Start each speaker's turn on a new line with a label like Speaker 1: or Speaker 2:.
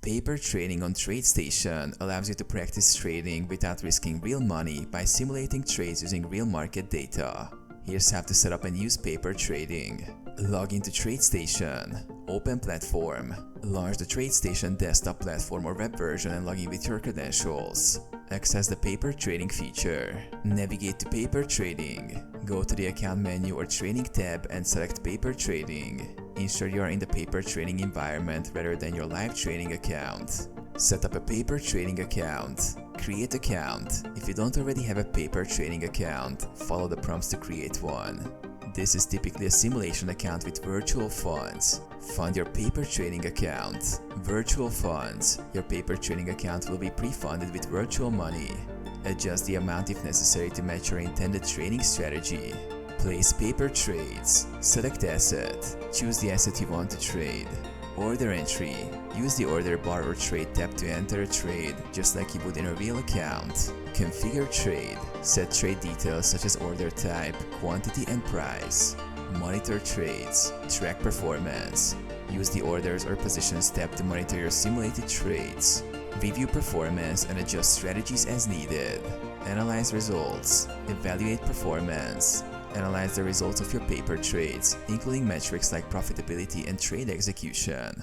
Speaker 1: Paper trading on Tradestation allows you to practice trading without risking real money by simulating trades using real market data. Here's how to set up and use paper trading. Log into Tradestation. Open platform. Launch the Tradestation desktop platform or web version and log in with your credentials. Access the paper trading feature. Navigate to paper trading. Go to the account menu or trading tab and select paper trading. Ensure you are in the paper trading environment rather than your live trading account. Set up a paper trading account. Create account. If you don't already have a paper trading account, follow the prompts to create one. This is typically a simulation account with virtual funds. Fund your paper trading account. Virtual funds. Your paper trading account will be pre-funded with virtual money. Adjust the amount if necessary to match your intended trading strategy. Place paper trades. Select asset. Choose the asset you want to trade. Order entry. Use the order bar or trade tab to enter a trade, just like you would in a real account. Configure trade. Set trade details such as order type, quantity, and price. Monitor trades. Track performance. Use the orders or positions tab to monitor your simulated trades. Review performance and adjust strategies as needed. Analyze results. Evaluate performance. Analyze the results of your paper trades, including metrics like profitability and trade execution.